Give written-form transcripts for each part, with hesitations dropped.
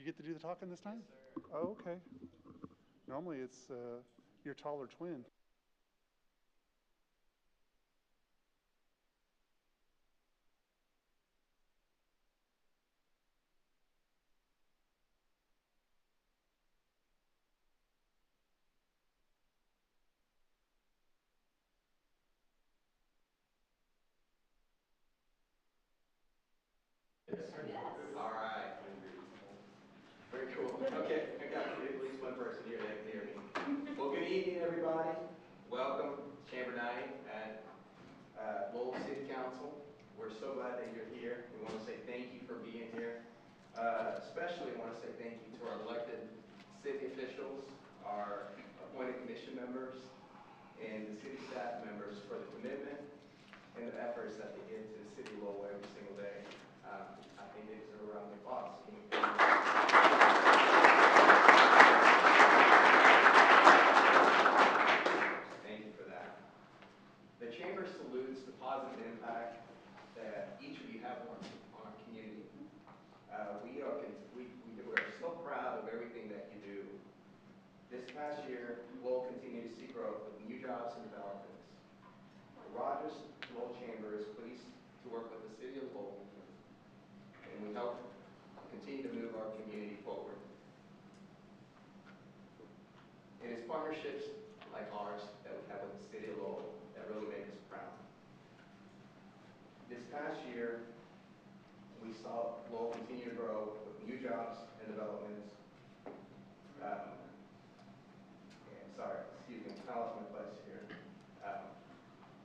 You get to do the talking this time? Yes, sir. Oh, okay. Normally it's your taller twin. Yes, sir. Yes. All right. Very cool. Okay, I got at least one person here that can hear me. Well, good evening, everybody. Welcome to Chamber Night at Lowell City Council. We're so glad that you're here. We want to say thank you for being here. Especially want to say thank you to our elected city officials, our appointed commission members, and the city staff members for the commitment and the efforts that they give to the city of Lowell every single day. I think they deserve a round of applause. Thank you for that. The Chamber salutes the positive impact that each of you have on our community. We are so proud of everything that you do. This past year, Lowell continued to see growth with new jobs and developments. The Rogers Lowell Chamber is pleased to work with the city of Lowell, and we hope to continue to move our community forward. It is partnerships like ours that we have with the city of Lowell that really make us proud. This past year, we saw Lowell continue to grow with new jobs and developments. I lost my place here.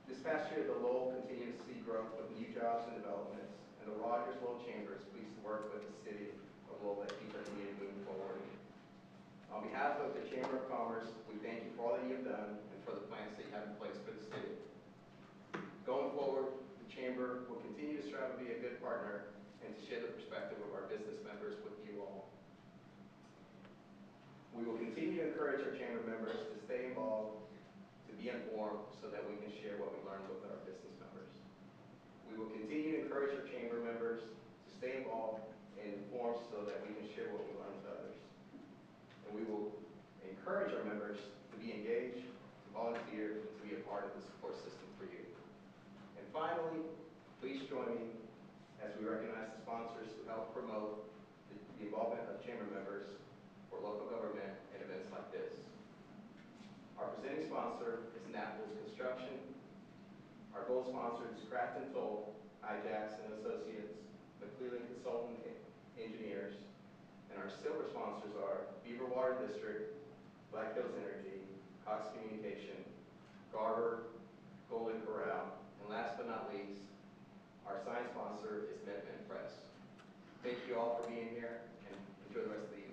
This past year, the Lowell continued to see growth with new jobs and developments, and the Rogers Lowell Chamber is pleased to work with the city of Lowell that keep our community moving forward. On behalf of the Chamber of Commerce, we thank you for all that you have done and for the plans that you have in place for the city. Going forward, the Chamber will continue to strive to be a good partner and to share the perspective of our business members with you all. We will continue to encourage our Chamber members to stay involved, to be informed, so that we can share what we learned with our business members. We will continue to encourage our Chamber members to stay involved and informed so that we can share what we learned with others. And we will encourage our members to be engaged, to volunteer, and to be a part of the support system for you. And finally, please join me as we recognize the sponsors who help promote the involvement of Chamber members for local government and events like this. Our presenting sponsor is Naples Construction. Our gold sponsor is Craft and Toll, Ijax and Associates, McClellan Consultant Engineers, and our silver sponsors are Beaver Water District, Black Hills Energy, Cox Communication, Garber, Golden Corral, and last but not least, our sign sponsor is Minuteman Press. Thank you all for being here, and enjoy the rest of the evening.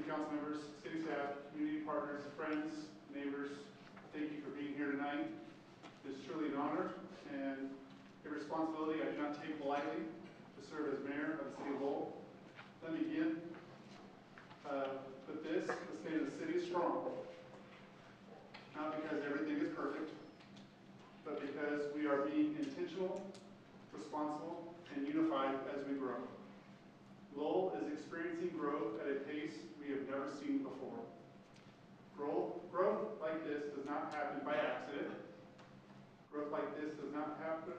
Council members, city staff, community partners, friends, neighbors, thank you for being here tonight. It is truly an honor and a responsibility I do not take lightly to serve as mayor of the city of Lowell. Let me begin with this: the state of the city is strong, not because everything is perfect, but because we are being intentional, responsible, and unified as we grow. Lowell is experiencing growth at a pace we have never seen before. Growth like this does not happen by accident. Growth like this does not happen,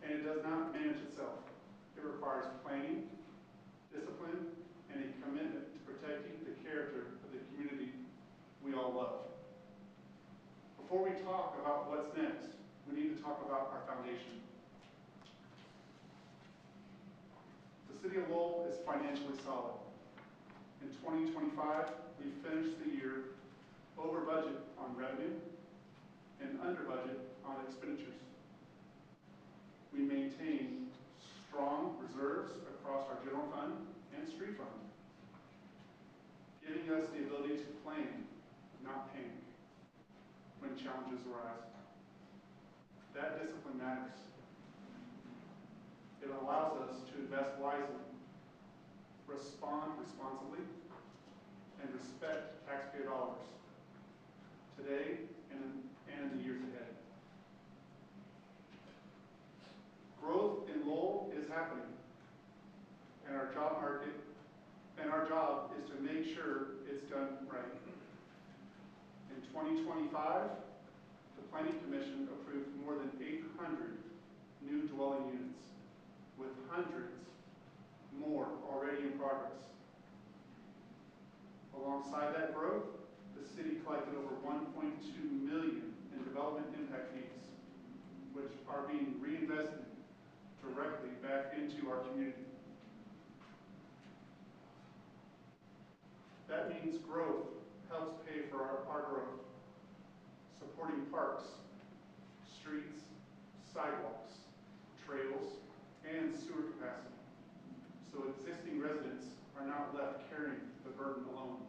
and it does not manage itself. It requires planning, discipline, and a commitment to protecting the character of the community we all love. Before we talk about what's next, we need to talk about our foundation. The city of Lowell is financially solid. In 2025, we finished the year over budget on revenue and under budget on expenditures. We maintain strong reserves across our general fund and street fund, giving us the ability to plan, not panic, when challenges arise. That discipline matters. It allows us to invest wisely, respond responsibly, and respect taxpayer dollars today and in the years ahead. Growth in Lowell is happening, and our job is to make sure it's done right. In 2025, the Planning Commission approved more than 800 new dwelling units, with hundreds more already in progress. Alongside that growth, the city collected over $1.2 million in development impact fees, which are being reinvested directly back into our community. That means growth helps pay for our growth, supporting parks, streets, sidewalks, trails, and sewer capacity, so existing residents are not left carrying the burden alone.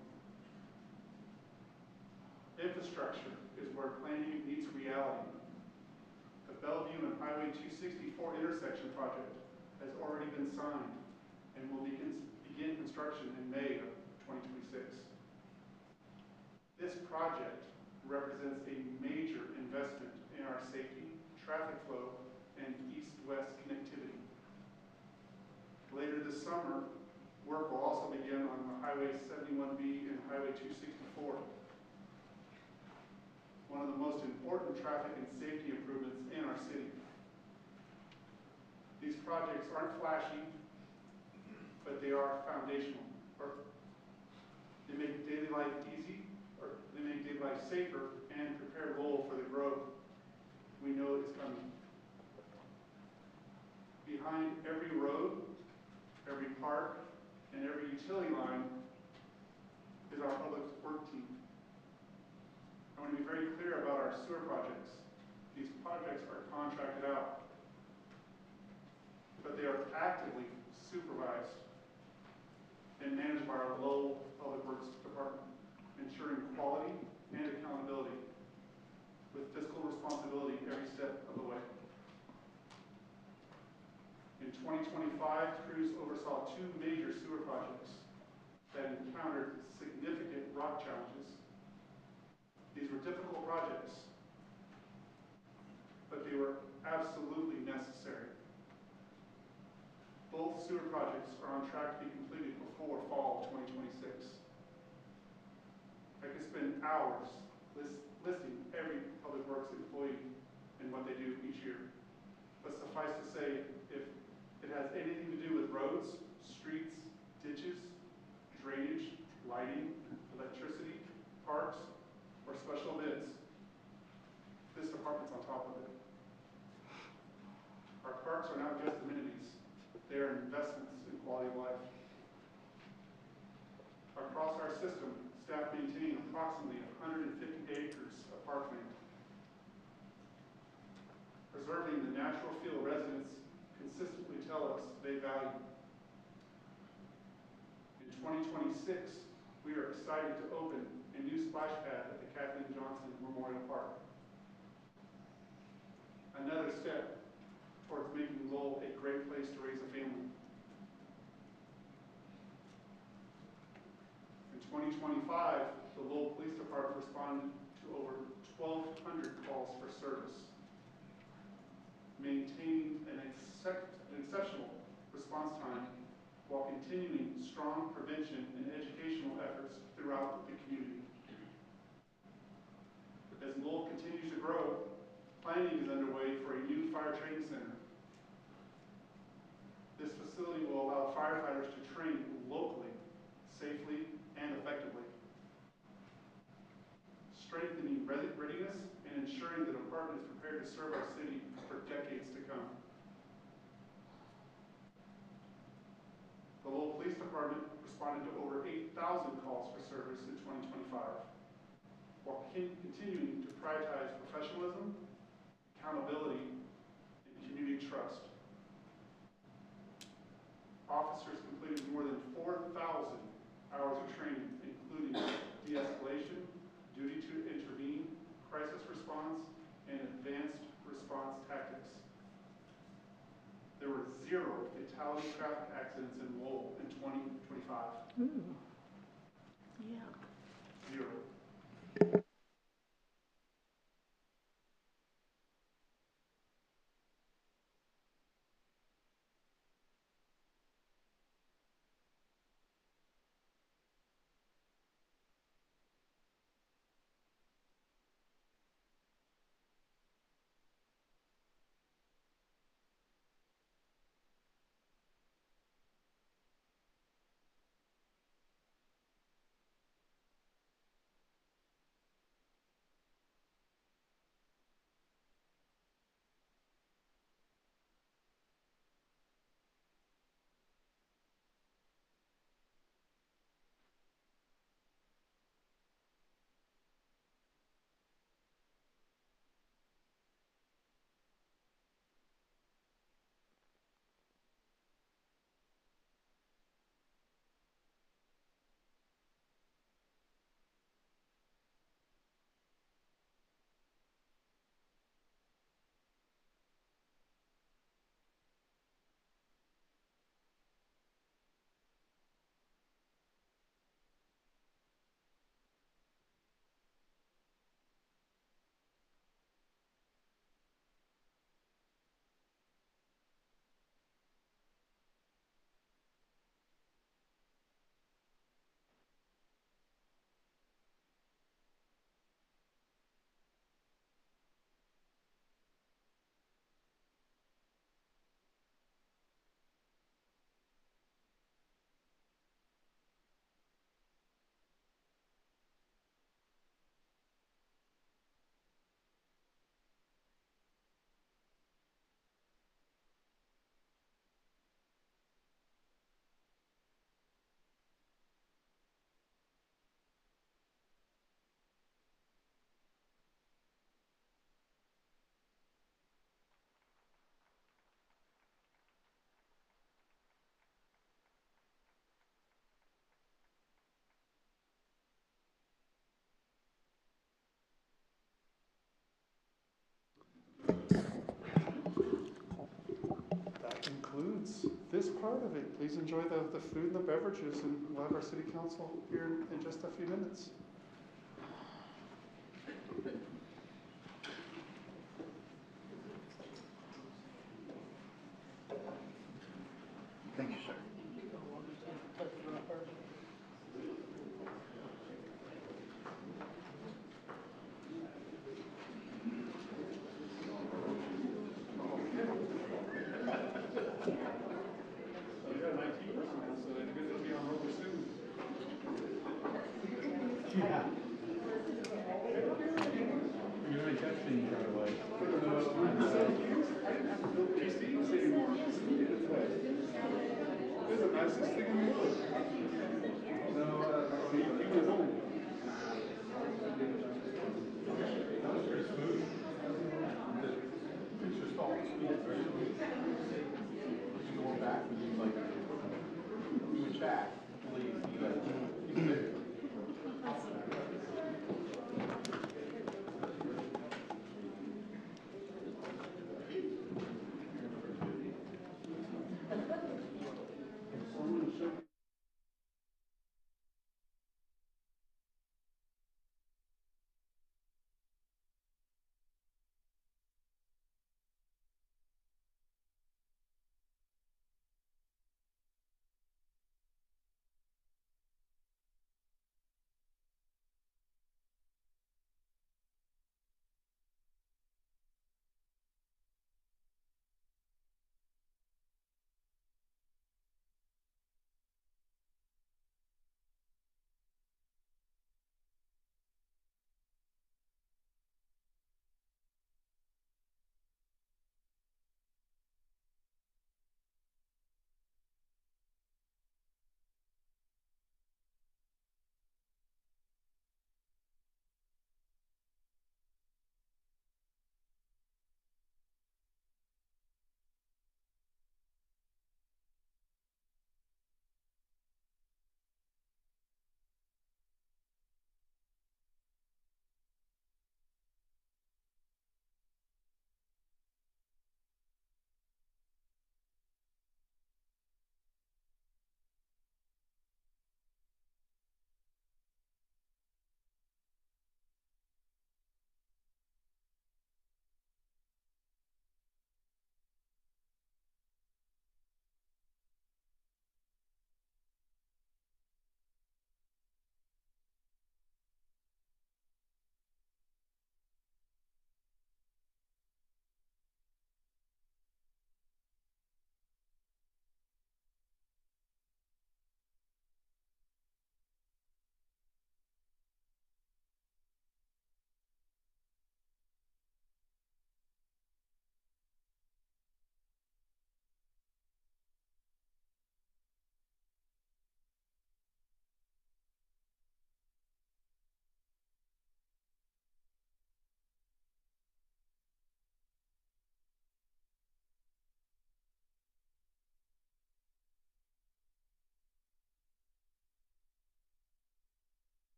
Infrastructure is where planning meets reality. The Bellevue and Highway 264 intersection project has already been signed and will begin construction in May of 2026. This project represents a major investment in our safety, traffic flow, and east-west connectivity. Later this summer, work will also begin on the Highway 71B and Highway 264. One of the most important traffic and safety improvements in our city. These projects aren't flashy, but they are foundational. They make daily life easy, or they make daily life safer, and prepare Lowell for the growth we know is coming. Behind every road, every park, and every utility line is our public work team. I want to be very clear about our sewer projects. These projects are contracted out, but they are actively supervised and managed by our Lowell Public Works Department, ensuring quality and accountability with fiscal responsibility every step of the way. In 2025, crews oversaw 2 major sewer projects that encountered significant rock challenges. These were difficult projects, but they were absolutely necessary. Both sewer projects are on track to be completed before fall of 2026. I could spend hours listing every Public Works employee and what they do each year. But suffice to say, if it has anything to do with roads, streets, ditches, drainage, lighting, electricity, parks, or special events, this department's on top of it. Our parks are not just amenities. They are investments in quality of life. Across our system, staff maintain approximately 150 acres of parkland. Preserving the natural feel residents consistently tell us they value. In 2026, we are excited to open a new splash pad at the Kathleen Johnson Memorial Park. Another step towards making Lowell a great place to raise a family. In 2025, the Lowell Police Department responded to over 1,200 calls for service, maintaining an exceptional response time while continuing strong prevention and educational efforts throughout the community. As Lowell continues to grow, planning is underway for a new fire training center. This facility will allow firefighters to train locally, safely, and effectively, strengthening readiness and ensuring the department is prepared to serve our city for decades to come. The Lowell Police Department responded to over 8,000 calls for service in 2025, while continuing to prioritize professionalism, accountability, and community trust. Officers completed more than 4,000 hours of training, including de-escalation, duty to intervene, crisis response, and advanced response tactics. There were 0 fatalities fatality traffic accidents in Lowell in 2025? Ooh. Yeah. 0. That concludes this part of it. Please enjoy the food and the beverages, and we'll have our city council here in just a few minutes. Thank you, sir. So we got an IT person now, so they're going to be on roller soon. Yeah.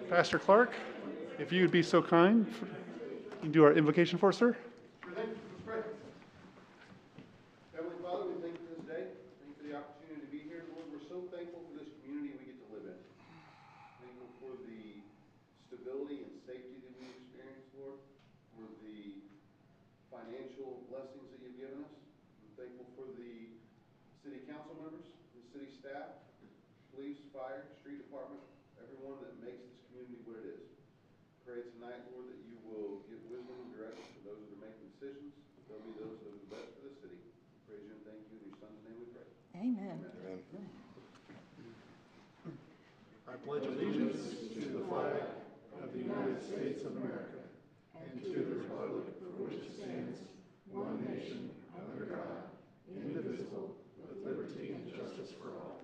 Pastor Clark, if you would be so kind, you can do our invocation for us, sir. Sure thing. Let's pray. Heavenly Father, we thank you for this day. Thank you for the opportunity to be here. Lord, we're so thankful for this community we get to live in. Thankful for the stability and safety that we experience, Lord, for the financial blessings that you've given us. I'm thankful for the city council members, the city staff, police, fire, street department, everyone that makes this community what it is. Pray tonight, Lord, that you will give wisdom and direction to those that are making decisions. They'll be those that are the best for the city. Praise you and thank you. In your son's name we pray. Amen. Amen. I pledge allegiance to the flag of the United States of America and to the republic for which it stands, one nation, under God, indivisible, with liberty and justice for all.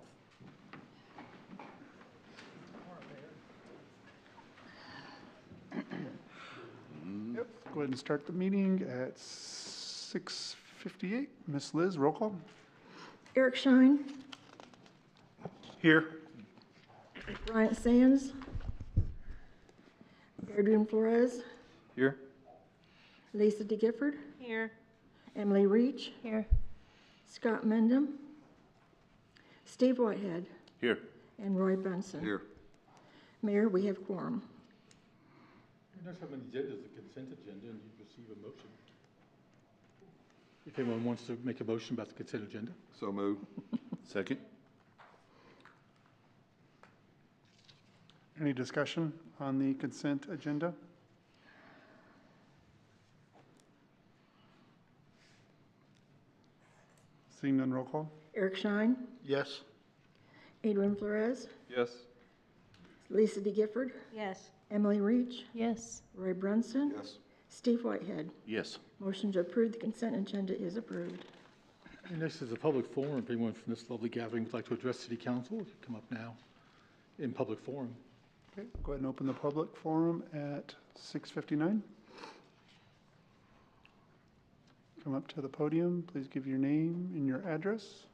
Yep. Go ahead and start the meeting at 6:58. Miss Liz, roll call. Eric Shine, Here. Bryant Sands, Adrian Flores, Here. Lisa De Gifford, Here. Emily Reach, Here. Scott Mendham, Steve Whitehead, Here. and Roy Brunson. Here. Mayor, we have quorum. Next up on the agenda is the consent agenda, and you receive a motion. If anyone wants to make a motion about the consent agenda. So moved. Second. Any discussion on the consent agenda? Seeing none, roll call. Eric Shine, Yes. Adrian Flores, Yes. Lisa De Gifford, Yes. Emily Reach, Yes. Roy Brunson, Yes. Steve Whitehead. Yes. Motion to approve the consent agenda is approved. And next is a public forum. If anyone from this lovely gathering would like to address city council, you can come up now in public forum. Okay, go ahead and open the public forum at 6:59. Come up to the podium. Please give your name and your address.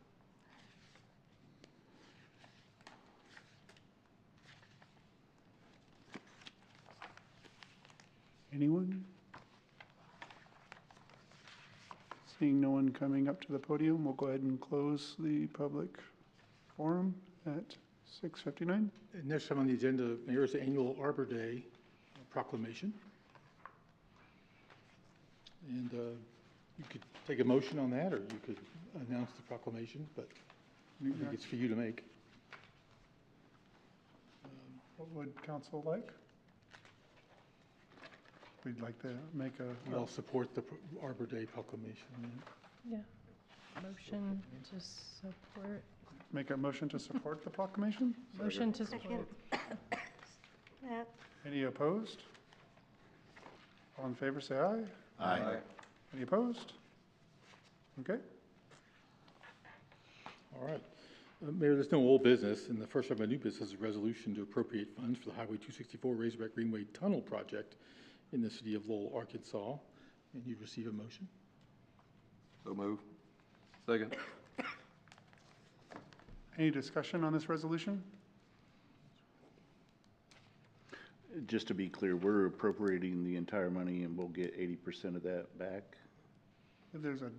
Anyone? Seeing no one coming up to the podium, we'll go ahead and close the public forum at 6:59. And next time on the agenda, Mayor's Annual Arbor Day proclamation. And you could take a motion on that, or you could announce the proclamation, but I think it's for you to make. What would council like? We'd like to make a, We all support the Arbor Day proclamation. Yeah. Motion to support. make a motion to support the proclamation? Motion to support. Matt. Any opposed? All in favor, say aye. Aye. Any opposed? Okay. All right. Mayor, there's no old business, and the first item of new business is a resolution to appropriate funds for the Highway 264 Razorback Greenway Tunnel Project in the city of Lowell, Arkansas. And you receive a motion. So moved. Second. Any discussion on this resolution? Just to be clear, we're appropriating the entire money and we'll get 80% of that back. If there's a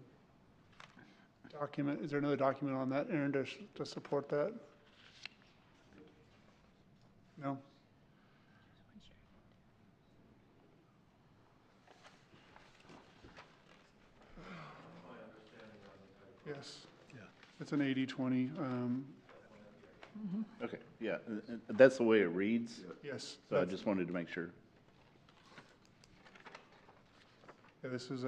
document, is there another document on that, Aaron, to support that? No? Yes. Yeah. It's an 80-20. Okay, yeah, that's the way it reads, Yes. so I just wanted to make sure. Yeah, this is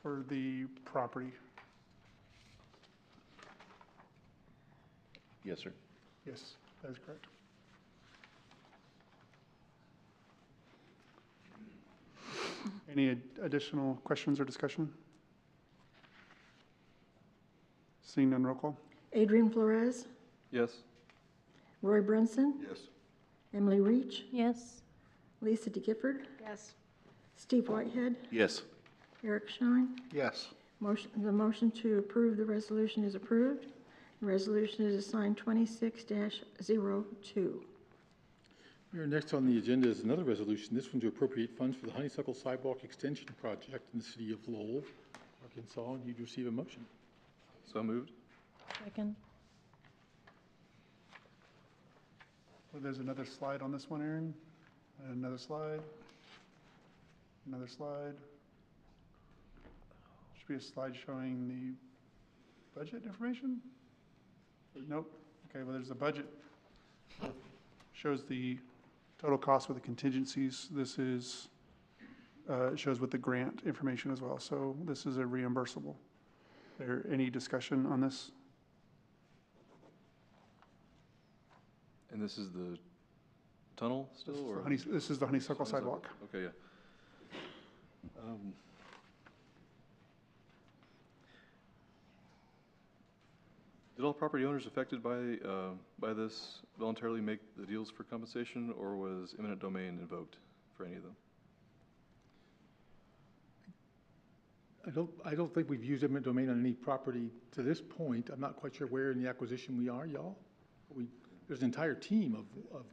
for the property. Yes, sir. Yes, that is correct. Any additional questions or discussion? Seeing none, roll call. Adrian Flores, Yes. Roy Brunson, Yes. Emily Reach, Yes. Lisa De Gifford, Yes. Steve Whitehead, Yes. Eric Shine. Yes. The motion to approve the resolution is approved. Resolution is assigned 26-02. Mayor, next on the agenda is another resolution, this one to appropriate funds for the Honeysuckle Sidewalk Extension Project in the city of Lowell, Arkansas, and you'd receive a motion. So moved. Second. Well, there's another slide on this one, Aaron. Another slide. Another slide. Should be a slide showing the budget information? Nope. Okay, well, there's the budget. Shows the total cost with the contingencies. This is, it shows with the grant information as well. So this is a reimbursable. There any discussion on this? And this is the tunnel still, or? This is the honeysuckle sidewalk. Okay, yeah. Did all property owners affected by this voluntarily make the deals for compensation, or was eminent domain invoked for any of them? I don't think we've used eminent domain on any property to this point. I'm not quite sure where in the acquisition we are, y'all. There's an entire team of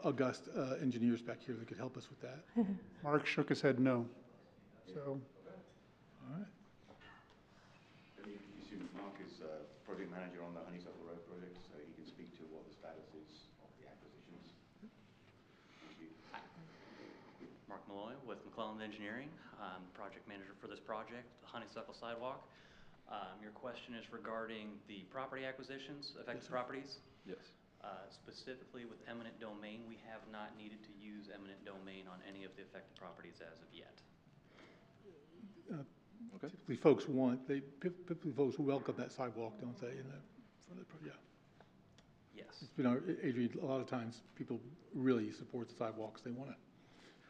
august engineers back here that could help us with that. Mark shook his head no. So, All right. And you see Mark is project manager on the Honeysuckle Road project, so he can speak to what the status is of the acquisitions. Thank you. Mark Malloy with McClelland Engineering. I'm project manager for this project, the Honeysuckle Sidewalk. Your question is regarding the property acquisitions, affected properties. Yes. Specifically with eminent domain, we have not needed to use eminent domain on any of the affected properties as of yet. Okay. Typically, folks welcome that sidewalk, don't they? Yeah. Yes. It's been Adrian, a lot of times people really support the sidewalks. They want to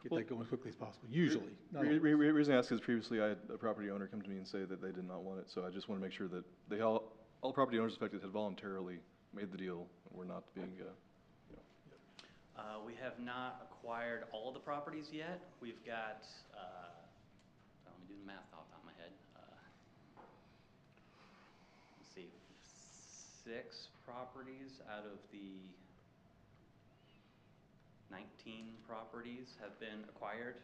get that going as quickly as possible, usually. Not always. Reason I ask is previously I had a property owner come to me and say that they did not want it, so I just want to make sure that all property owners affected had voluntarily made the deal. We're not being, We have not acquired all of the properties yet. We've got, let me do the math off the top of my head. Let's see, 6 properties out of the 19 properties have been acquired.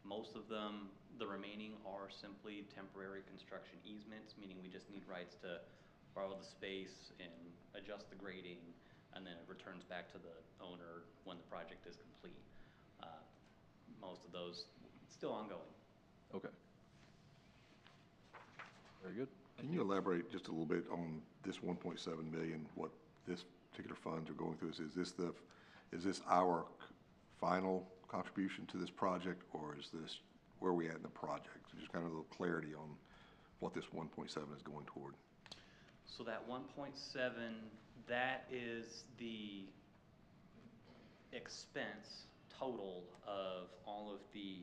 Most of them, the remaining, are simply temporary construction easements, meaning we just need rights to borrow the space and adjust the grading, and then it returns back to the owner when the project is complete. Most of those still ongoing. okay. Very good. Can you elaborate just a little bit on this 1.7 million, what this particular funds are going through? Is this our final contribution to this project, or is this where are we at in the project? So just kind of a little clarity on what this 1.7 is going toward. So that 1.7, that is the expense total of all of the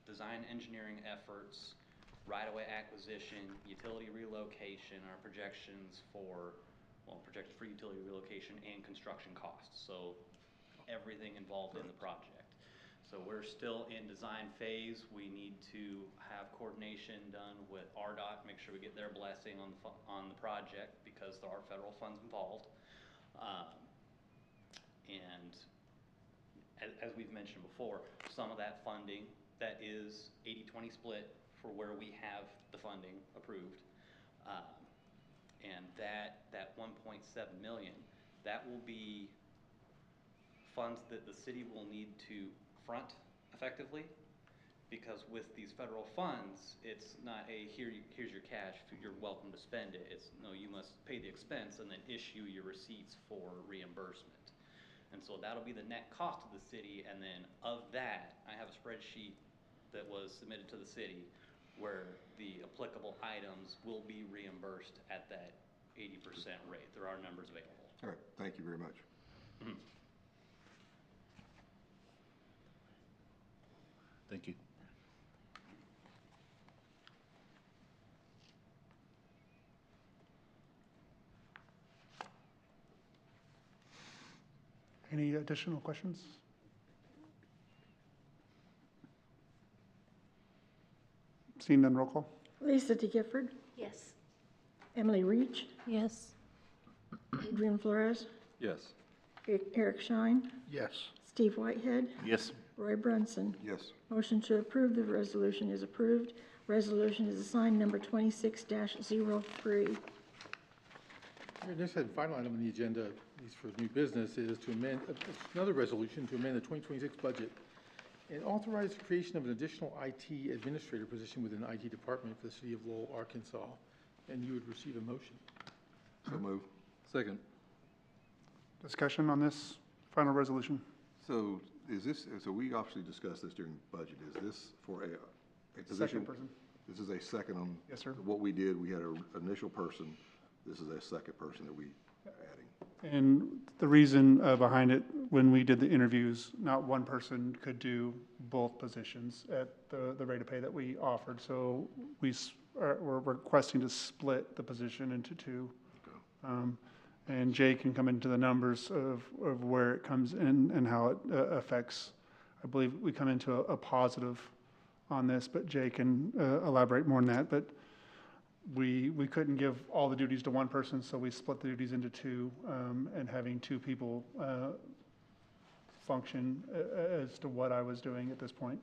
design engineering efforts, right-of-way acquisition, utility relocation, our projections for, projected for utility relocation and construction costs. So everything involved in the project. So we're still in design phase. We need to have coordination done with RDOT, make sure we get their blessing on the project because there are federal funds involved. And as we've mentioned before, some of that funding, that is 80-20 split for where we have the funding approved. And that 1.7 million, that will be funds that the city will need to front effectively, because with these federal funds, it's not a here's your cash, you're welcome to spend it. It's no, you must pay the expense and then issue your receipts for reimbursement. And so that'll be the net cost of the city, and then of that, I have a spreadsheet that was submitted to the city where the applicable items will be reimbursed at that 80% rate. There are numbers available. All right, thank you very much. Mhm. Thank you. any additional questions? Seeing none, roll call. Lisa De Gifford, Yes. Emily Reach, Yes. Adrian Flores, Yes. Eric Shine, Yes. Steve Whitehead, Yes. Roy Brunson. Yes. Motion to approve the resolution is approved. Resolution is assigned number 26-03. Our next and final item on the agenda, at least for new business, is to amend, another resolution to amend the 2026 budget and authorize the creation of an additional IT administrator position within the IT department for the city of Lowell, Arkansas. And you would receive a motion. So move. Second. Discussion on this final resolution? So is this, so we obviously discussed this during budget. Is this for a position? Second person. This is a second on? Yes, sir. What we did, we had an initial person. This is a second person that we adding. And the reason behind it, when we did the interviews, not one person could do both positions at the rate of pay that we offered. So we're requesting to split the position into two. And Jay can come into the numbers of where it comes in and how it affects. I believe we come into a positive on this, but Jay can elaborate more on that. But we couldn't give all the duties to one person, so we split the duties into two, and having two people function as to what I was doing at this point.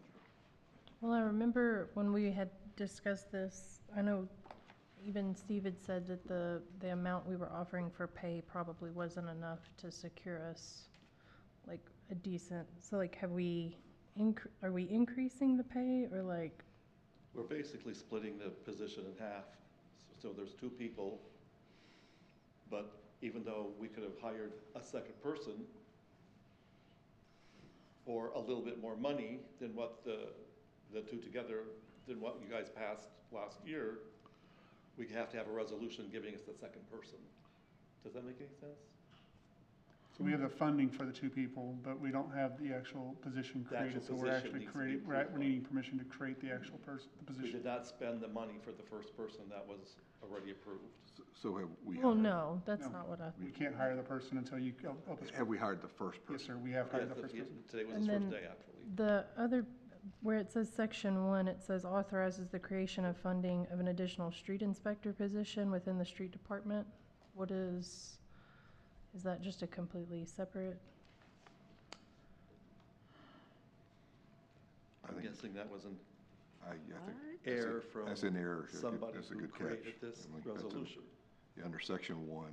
Well, I remember when we had discussed this, I know even Steve had said that the amount we were offering for pay probably wasn't enough to secure us like a decent, so like are we increasing the pay or like? We're basically splitting the position in half. So there's two people, but even though we could have hired a second person for a little bit more money than what the two together, than what you guys passed last year, we have to have a resolution giving us the second person. Does that make any sense? So we have the funding for the two people, but we don't have the actual position The actual created. So we're position actually needs to be we're approved. needing permission to create the actual person, the We position. did not spend the money for the first person that was already approved. So have we? Well, hired- no, that's No. not what I. We can't hire the person until you help us. Have we hired the first person? Yes, sir, we have hired Yes, the first person. Today was And his first then day, actually. The other, where it says section 1, it says authorizes the creation of funding of an additional street inspector position within the street department. What is that just a completely separate? I I'm think, guessing that was an I think. error from That's an error. somebody That's a who good catch. created this I mean, that's a- resolution. Yeah, under section 1,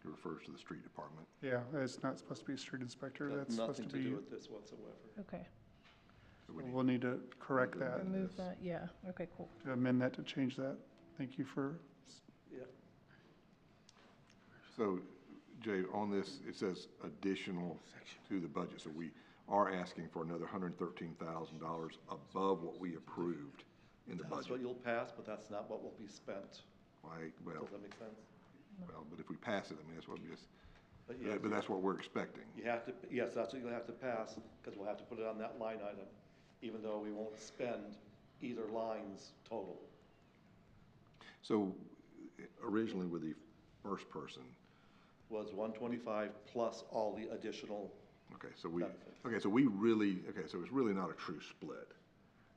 it refers to the street department. Yeah, it's not supposed to be a street inspector. Has That's supposed to nothing to be, do with this whatsoever. Okay, So we need- we'll need to correct that, remove that, yeah, okay, cool. to amend that to change that. Thank you for, Yeah. So, Jay, on this, it says additional to the budget, so we are asking for another $113,000 above what we approved in the That's what budget. you'll pass, but that's not what will be spent. Well, Does that make sense? but if we pass it, I mean, that's what we just, But yeah, but that's what we're expecting. you have to, yes, that's what you'll have to pass, because we'll have to put it on that line item, even though we won't spend either line's total. So originally with the first person, Was 125 plus all the additional, okay, so benefits. so it's really not a true split.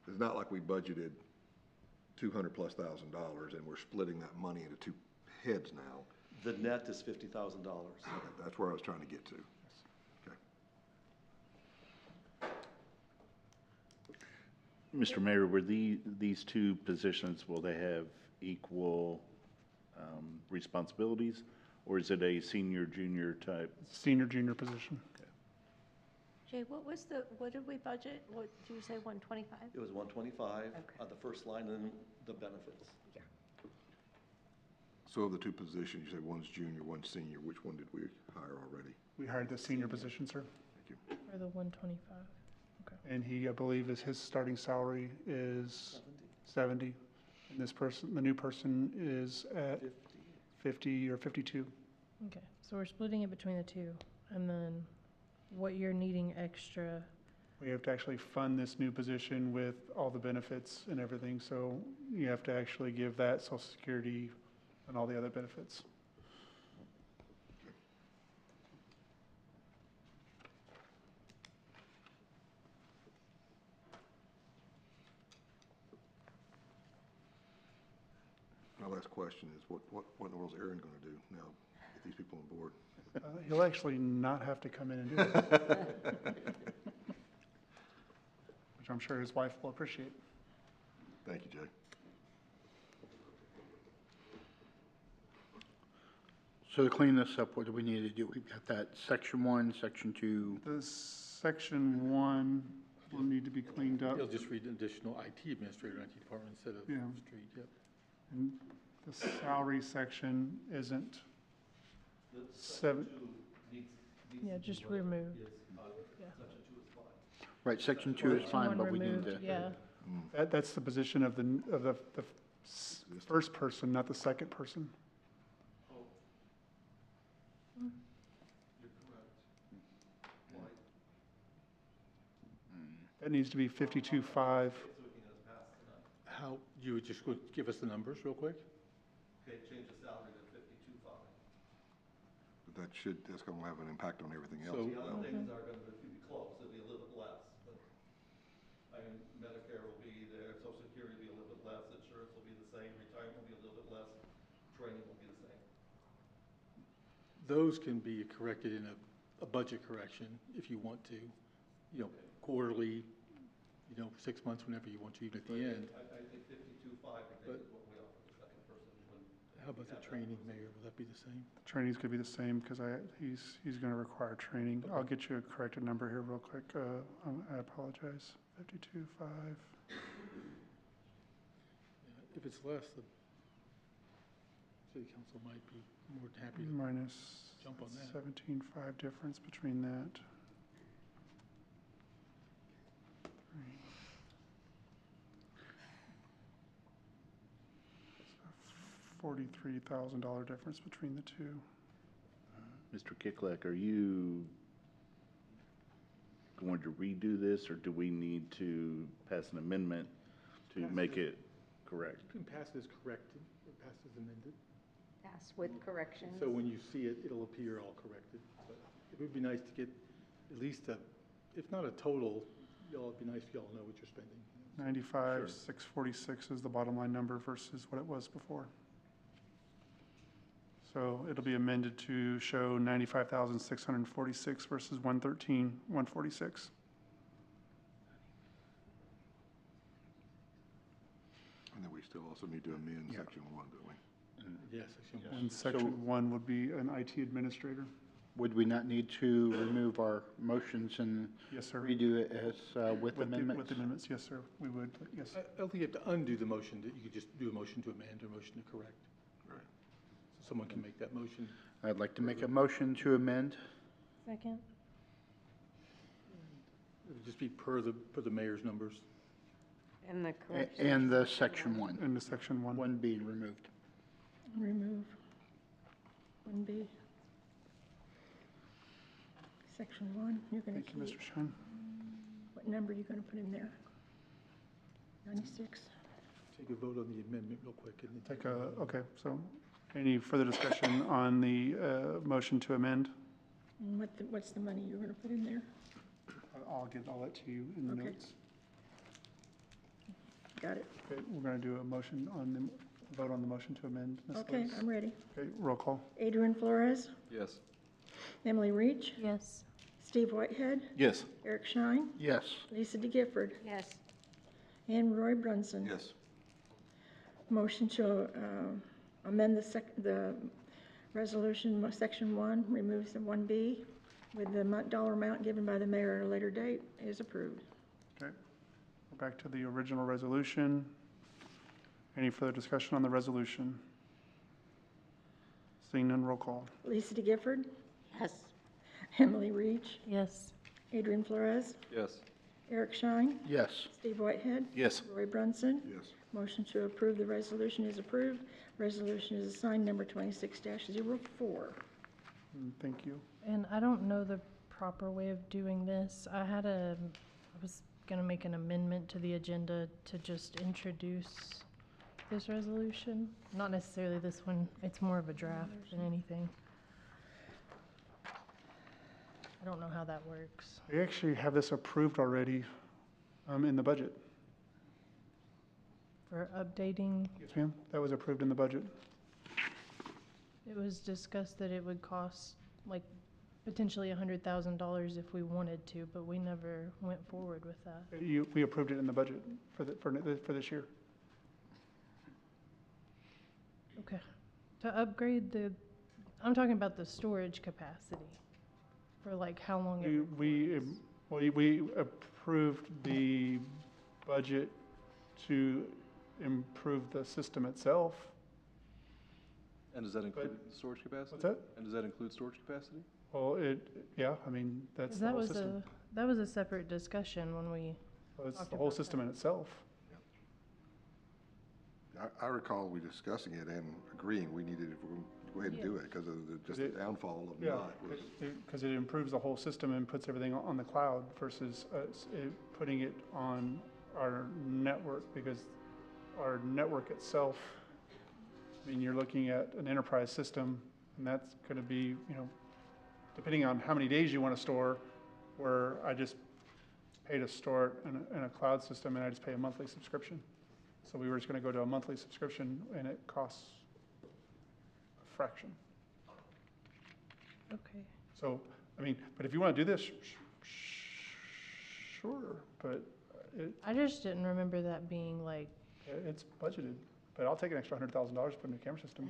It's not like we budgeted $200,000+ and we're splitting that money into two heads now. the net is $50,000. Okay, that's where I was trying to get to. Okay. Mr. Mayor, were these two positions, will they have equal responsibilities? Or is it a senior, junior type? senior, junior position. Jay, what did we budget? What, did you say 125? It was 125 Okay. on the first line, and then the benefits. Yeah. So of the two positions, you say one's junior, one's senior, which one did we hire already? We hired the senior position, sir. Thank you. For the 125, okay. And he, I believe, his starting salary is 70. And this person, the new person is at 50 or 52. Okay, so we're splitting it between the two, and then what you're needing extra, We have to actually fund this new position with all the benefits and everything, so you have to actually give that Social Security and all the other benefits. I'll last question is, what in the world is Aaron gonna do now, get these people on board? He'll actually not have to come in and do it. Which I'm sure his wife will appreciate. Thank you, Jay. So to clean this up, what do we need to do? We've got that section 1, section 2. The section 1 will need to be cleaned up. You'll just read additional IT administrator, IT department instead of Yeah. street, yep. And the salary section isn't seven. Yeah, just remove. Right, section 2 is Section fine, one but we need removed, to. yeah. That's the position of the first person, not the second person. That needs to be 52.5. How, you would just go give us the numbers real quick? Okay, change the salary to 52.5. But that's gonna have an impact on everything else. So- The other things are gonna be close, it'll be a little bit less, but, I mean, Medicare will be there, Social Security will be a little bit less, insurance will be the same, retirement will be a little bit less, training will be the same. Those can be corrected in a budget correction if you want to, quarterly, 6 months, whenever you want to, even at the end. I think 52.5, I think, is what we offer the second person. How about the training, Mayor? Will that be the same? Training's could be the same because he's going to require training. I'll get you a corrected number here real quick. I apologize. 52.5. If it's less, the city council might be more than happy to Minus jump on that. 17.5 difference between that. $43,000 difference between the two. Mr. Kiklak, are you going to redo this, or do we need to pass an amendment to make it correct? You can pass it as corrected, or pass it as amended. Pass with corrections. So when you see it, it'll appear all corrected. But it would be nice to get at least if not a total, it'd be nice if y'all know what you're spending. 95,646 is the bottom line number versus what it was before. So it'll be amended to show 95,646 versus 113,146. And then we still also need to amend section 1, don't we? Yes, section 1. And section 1 would be an IT administrator. Would we not need to remove our motions and Yes, sir. redo it as with amendments? With amendments, yes, sir. We would, yes. I don't think you have to undo the motion, that you could just do a motion to amend or a motion to correct. Right. So someone can make that motion. I'd like to make a motion to amend. Second? It would just be per the mayor's numbers. And the corrections. And the section 1. In the section 1. 1 being removed. Remove 1B. Section 1, you're going Thank to you, keep, Mr. Shine. what number are you going to put in there? 96? Take a vote on the amendment real quick. And then Okay, so any further discussion on the motion to amend? And what's the money you're going to put in there? I'll get all that to you in the Okay. notes. Got it. Okay, we're going to do a motion vote on the motion to amend. Ms. Okay, Lewis. I'm ready. Okay, roll call. Adrian Flores, Yes. Emily Reach, Yes. Steve Whitehead, Yes. Eric Shine, Yes. Lisa DeGifford, Yes. and Roy Brunson. Yes. Motion to amend the resolution, section 1, removes the 1B with the dollar amount given by the mayor at a later date is approved. Okay, we're back to the original resolution. Any further discussion on the resolution? Seeing none, roll call. Lisa DeGifford, Yes. Emily Reach, Yes. Adrian Flores, Yes. Eric Shine, Yes. Steve Whitehead, Yes. Roy Brunson. Yes. Motion to approve the resolution is approved. Resolution is assigned number 26-04. Thank you. And I don't know the proper way of doing this. I was gonna make an amendment to the agenda to just introduce this resolution. Not necessarily this one, it's more of a draft than anything. I don't know how that works. We actually have this approved already in the budget. for updating. Yes, ma'am, that was approved in the budget. It was discussed that it would cost like potentially $100,000 if we wanted to, but we never went forward with that. We approved it in the budget for this year. Okay. To upgrade I'm talking about the storage capacity for like how long it We approved the budget to improve the system itself. And does that include storage capacity? What's that? And does that include storage capacity? Well, yeah, I mean, that's 'Cause the whole system. that was a separate discussion when we Well, it's talked the whole about system that. in itself. I recall we discussing it and agreeing we needed, if we're going to go ahead and do it, because of just the downfall of Yeah, not. was- because it improves the whole system and puts everything on the cloud versus putting it on our network, because our network itself, I mean, you're looking at an enterprise system, and that's going to be, depending on how many days you want to store, where I just pay to store it in a cloud system, and I just pay a monthly subscription. So we were just going to go to a monthly subscription, and it costs a fraction. Okay. So, I mean, but if you want to do this, sure, but I just didn't remember that being like, it's budgeted. But I'll take an extra $100,000 to put in a camera system.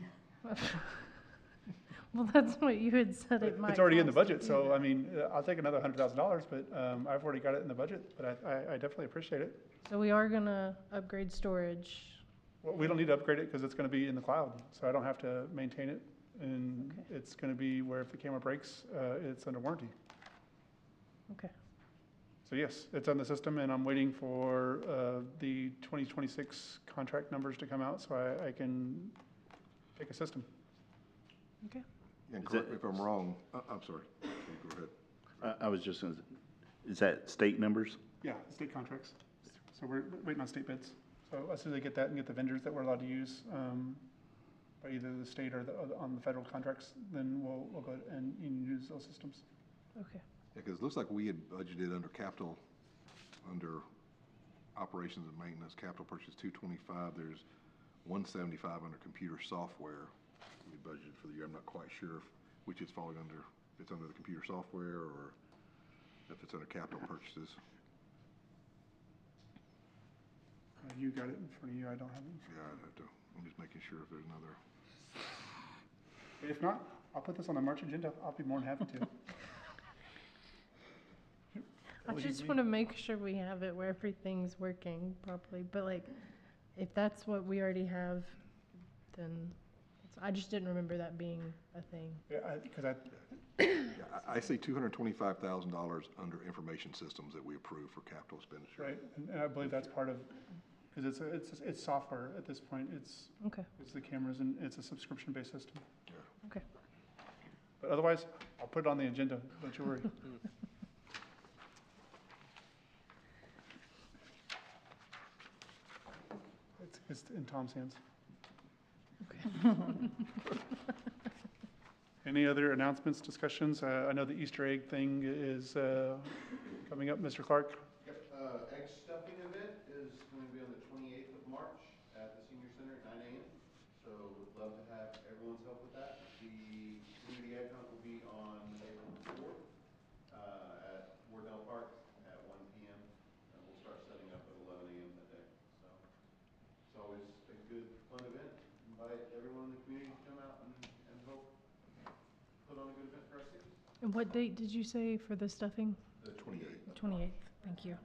well, that's what you had said it might It's already in the cost to budget, do so that. I mean, I'll take another $100,000, but I've already got it in the budget, but I definitely appreciate it. So we are gonna upgrade storage. Well, we don't need to upgrade it because it's going to be in the cloud, so I don't have to maintain it. And Okay. it's going to be where if the camera breaks, it's under warranty. Okay. So yes, it's on the system, and I'm waiting for the 2026 contract numbers to come out so I can pick a system. Okay. And Is correct that- me if I'm wrong, I'm sorry, okay, go ahead. I was just gonna, is that state numbers? Yeah, state contracts. So we're waiting on state bids. So as soon as I get that and get the vendors that we're allowed to use by either the state or on the federal contracts, then we'll go and use those systems. Okay. Yeah, because it looks like we had budgeted under capital, under operations and maintenance, capital purchase 225, there's 175 under computer software we budgeted for the year. I'm not quite sure which it's falling under, if it's under the computer software or if it's under capital purchases. You got it in front of you, I don't have it in front Yeah, I'd have to, I'm just making sure if there's another. of me. If not, I'll put this on the March agenda. I'll be more than happy to. I just want to make sure we have it where everything's working properly, but like, if that's what we already have, then I just didn't remember that being a thing. Yeah, because Yeah, I see $225,000 under information systems that we approved for capital expenditure. right, and I believe that's part of, because it's software at this point. It's Okay. the cameras, and it's a subscription-based system. Yeah. Okay. But otherwise, I'll put it on the agenda, don't you worry. It's in Tom's hands. Any other announcements, discussions? I know the Easter egg thing is coming up, Mr. Clark. Yep, egg stuffing event is going to be on the 28th of March at the Senior Center at 9 a.m. So would love to have everyone's help with that. The community egg hunt will be on April 4th at Wardell Park at 1 p.m. And we'll start setting up at 11 a.m. that day. So it's always a good, fun event. Invite everyone in the community to come out and help put on a good event for our city. And what date did you say for the stuffing? The 28th. 28th. Thank you.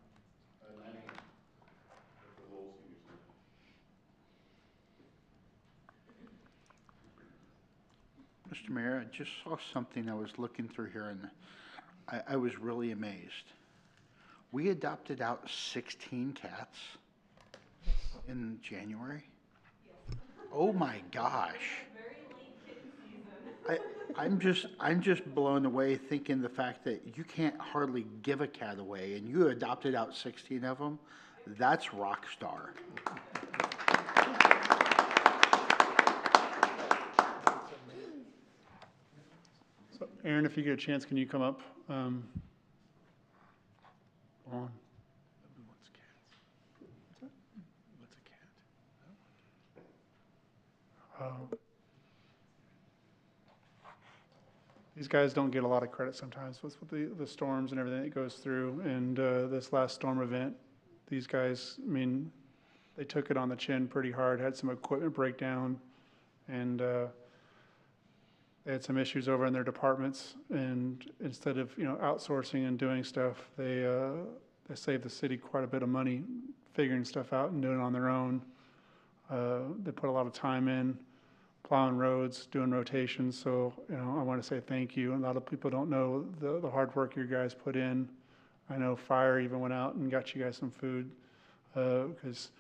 9 a.m. at the Lowell Senior Center. Mr. Mayor, I just saw something I was looking through here, and I was really amazed. We adopted out 16 cats in January? Oh, my gosh. I'm just blown away thinking the fact that you can't hardly give a cat away, and you adopted out 16 of them. That's rock star. So Aaron, if you get a chance, can you come up? On. What's a cat? What's a cat? These guys don't get a lot of credit sometimes with the storms and everything that goes through. And this last storm event, these guys, I mean, they took it on the chin pretty hard, had some equipment breakdown, and they had some issues over in their departments. And instead of, outsourcing and doing stuff, they saved the city quite a bit of money figuring stuff out and doing it on their own. They put a lot of time in plowing roads, doing rotations. So, I want to say thank you. A lot of people don't know the hard work you guys put in. I know fire even went out and got you guys some food because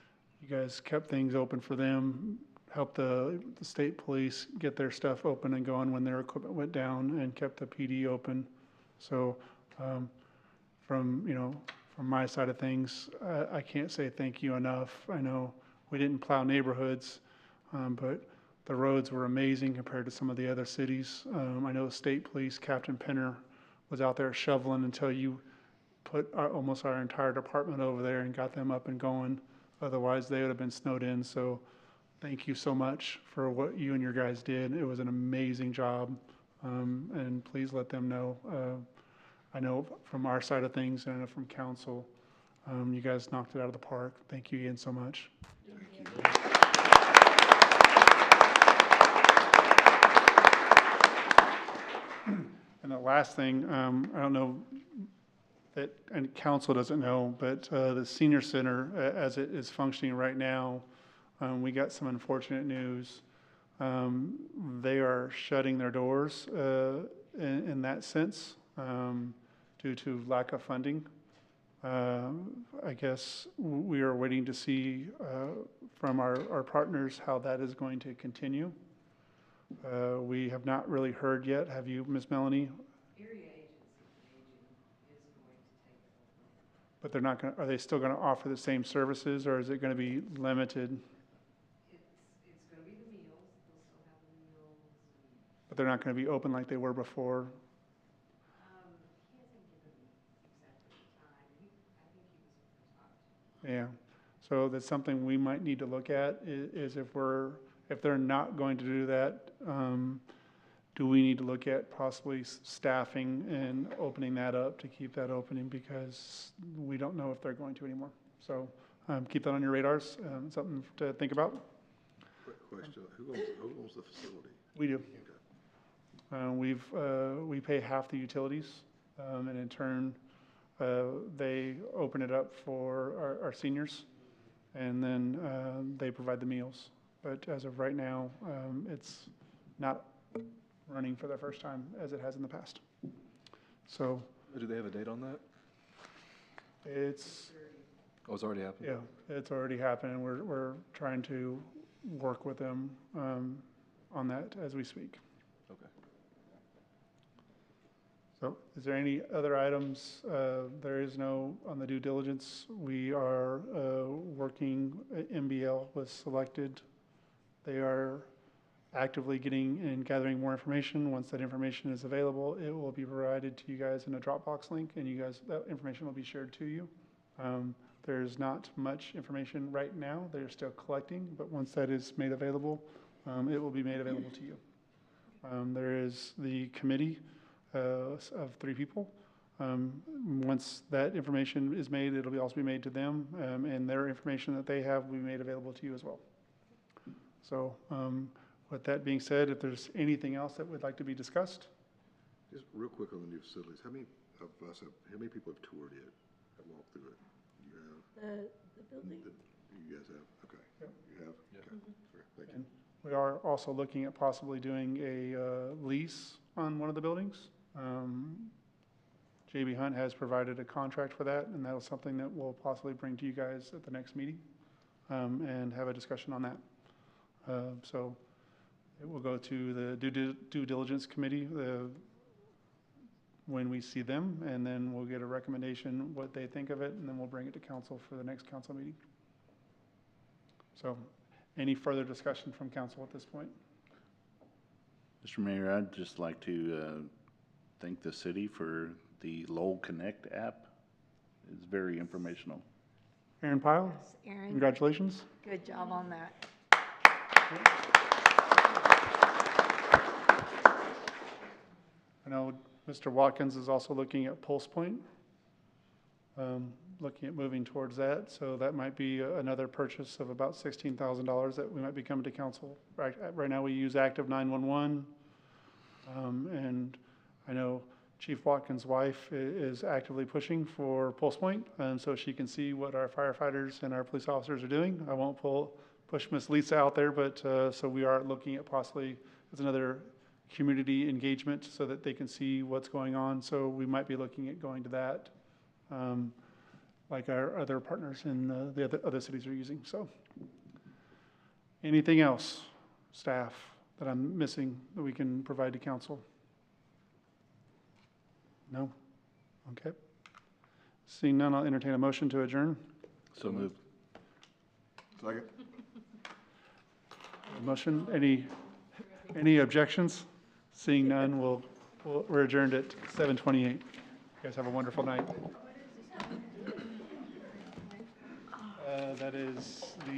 you guys kept things open for them, helped the state police get their stuff open and going when their equipment went down, and kept the PD open. So from my side of things, I can't say thank you enough. I know we didn't plow neighborhoods, but the roads were amazing compared to some of the other cities. I know the state police, Captain Penner, was out there shoveling until you put almost our entire department over there and got them up and going. Otherwise, they would have been snowed in. So thank you so much for what you and your guys did. It was an amazing job. And please let them know. I know from our side of things and I know from council, you guys knocked it out of the park. Thank you again so much. Thank you. And the last thing, I don't know that, and council doesn't know, but the senior center, as it is functioning right now, we got some unfortunate news. They are shutting their doors in that sense due to lack of funding. I guess we are waiting to see from our partners how that is going to continue. We have not really heard yet. Have you, Ms. Melanie? Area Agency for Aging is going to take it over. But they're not going to, are they still going to offer the same services, or is it going to be limited? It's going to be the meals. They'll still have the meals. But they're not going to be open like they were before? He hasn't given me exactly the time. I think he was talked to. Yeah. So that's something we might need to look at is if they're not going to do that, do we need to look at possibly staffing and opening that up to keep that opening, because we don't know if they're going to anymore. So keep that on your radars, something to think about. Quick question, who owns the facility? We do. We pay half the utilities, and in turn, they open it up for our seniors, and then they provide the meals. But as of right now, it's not running for the first time as it has in the past. So. Do they have a date on that? It's. Oh, it's already happened? Yeah, it's already happened, and we're trying to work with them on that as we speak. Okay. So is there any other items? There is no on the due diligence. We are working, MBL was selected. They are actively getting and gathering more information. Once that information is available, it will be provided to you guys in a Dropbox link, and you guys, that information will be shared to you. There's not much information right now. They're still collecting, but once that is made available, it will be made available to you. There is the committee of 3 people. Once that information is made, it'll also be made to them, and their information that they have will be made available to you as well. So with that being said, if there's anything else that would like to be discussed? Just real quick on the new facilities, how many people have toured it, have walked through it? You have? The building? You guys have? Okay. Yep. You have? Yeah. Okay. Sorry. Thank you. And we are also looking at possibly doing a lease on one of the buildings. JB Hunt has provided a contract for that, and that was something that we'll possibly bring to you guys at the next meeting and have a discussion on that. So it will go to the due diligence committee when we see them, and then we'll get a recommendation, what they think of it, and then we'll bring it to council for the next council meeting. So any further discussion from council at this point? Mr. Mayor, I'd just like to thank the city for the Lowell Connect app. It's very informational. Aaron Pyle? Yes, Aaron, Congratulations. good job on that. Mr. Watkins is also looking at Pulse Point, looking at moving towards that. So that might be another purchase of about $16,000 that we might be coming to council. Right now, we use Active 911. And I know Chief Watkins' wife is actively pushing for Pulse Point, and so she can see what our firefighters and our police officers are doing. I won't push Miss Lisa out there, but so we are looking at possibly as another community engagement so that they can see what's going on. So we might be looking at going to that, like our other partners in the other cities are using. So anything else, staff, that I'm missing that we can provide to council? No? Okay. Seeing none, I'll entertain a motion to adjourn. So moved. Second? Motion, any objections? Seeing none, we're adjourned at 7:28. You guys have a wonderful night. That is the